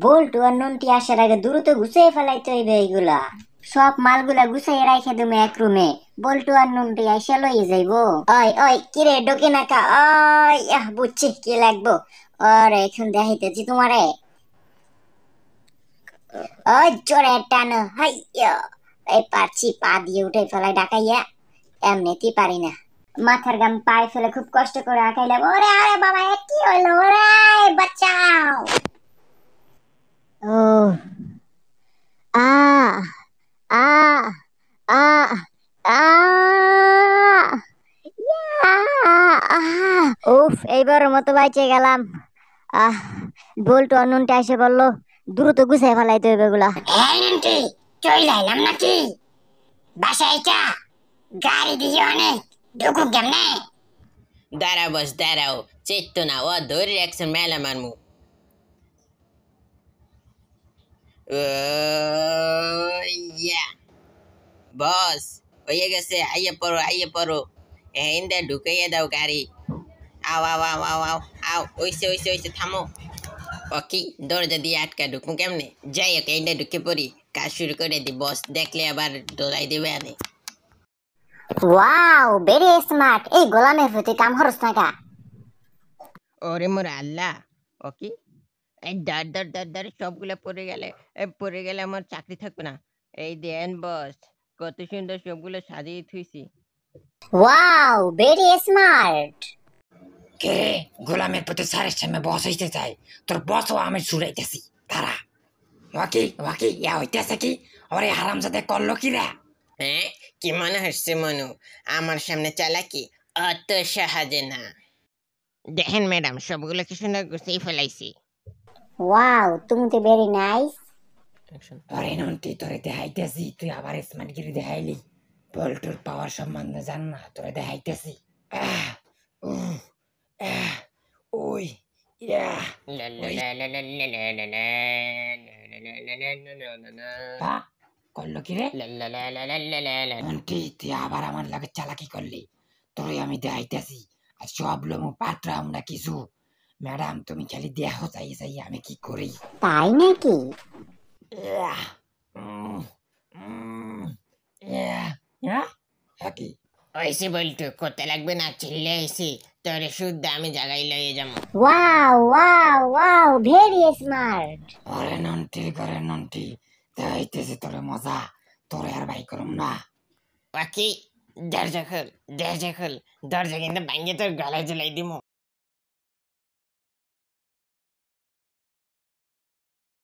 বল্টু আর নন্টি আসার আগে দ্রুত গুছিয়ে ফেলাইতে হইবে এইগুলা। সব মালগুলা গুছিয়ে রাইখে তুমি এক রুমে। বল্টু আর নন্টি আইসা লইয়ে যাইবো। ওই ওই কিরে ডোকে নাকা, ওই বুঝছি কি লাগবো। আরে এখন দেখাইতেছি তোমারে। ওই জোরে টানো, হাইয়া। এই পারছি, পা দিয়ে উঠে ফেলাই ডাকাইয়া। এমনিতেই পারি না, মাথার গাম পায়ে ফেলে খুব কষ্ট করে আঁকাইলাম। ওরে আরে বাবা, কি হইলো? ওরে বাঁচাও। ও আ আ আ আ উফ, এইবারের মতো বাইচে গেলাম। আহ বল্টু অন্যটা এসে বললো দ্রুত গুছিয়ে ফেলাইতে হইবে এগুলা। এই নন্টি, চলে আইলাম নাকি? বাসায় চা, গাড়ি দিয়ে অনেক ঢুকুক কেমনে? দাঁড়াও বস দাঁড়াও, চেত্ত না, ও ধরে রাখছে মেলা মারমু। ইয়া বস, হয়ে গেছে, আইয়ে পড়ো। এহিন্দা ঢুকাইয়া দাও গাড়ি। আও আও আও আও আও আও, ওইসে থামো। ও কি দরজা দিয়ে আটকা ঢুকবো কেমনে? যাই হোক, এইটা ঢুকে পড়ি, কাজ শুরু করে দি। বস দেখলে আবার দোলাই দেবে আনে। Wow, very smart. এই গোলামের প্রতি কাম হরস না কা? ওরে মোর আল্লাহ, ও কি এই দাঁড় সবগুলা পড়ে গেলে আমার চাকরি থাকবে না। এই দেন বস, কত সুন্দর সবগুলো সাজিয়ে থুইছি। Wow, very smart. কে গোলামের প্রতি স্যারের সামনে বস হইতে চাই? তোর বসও আমি ছুড়াইতেছি, তারা ওয়াকি ইয়া হইতেছে কি? ওরে হারামজাদে করলো কি রে? হ্যাঁ, কি মনে হচ্ছে মনু? আমার সামনে চালাকি অত সহজে না। দেখেন ম্যাডাম, সবগুলো কি সুন্দর গুছিয়ে ফেলাইছি। ওয়াও, তুমি তো ভেরি নাইস। ওরে নন্টি, তোরে দেখাইতেছি, তুই আবার স্মার্টগিরি দেখাইলি। বল্টুর পাওয়ার সম্বন্ধে জান না, তোরে দেখাইতেছি। আহ উহ আহ ওই ইয়া বা করলো কি রে? নন্টি, তুই আবার আমার লাগে চালাকি করলি। তোরে আমি দেখাইতেছি, আর সব লোক পাত্রাম না কিছু। ম্যাডাম, তুমি খালি দেখো চাই আমি কি করি। তাই নাকি? Yeah. Yeah. Yeah. কি? ওইসে বলতো করতে লাগবে না, চিল্লে আইসি তোরে শুদ্ধ আমি জায়গায় লইয়ে যাবো। Wow wow wow, very smart. ওরে নন্টি করে নন্টি, দেখাইতেছি তোরে মজা। তোরে আর বাই করুম না। বাকি দরজা খোল, দরজা কিন্তু ভাঙ্গে তোর গলায় ঝুলাই দিমু।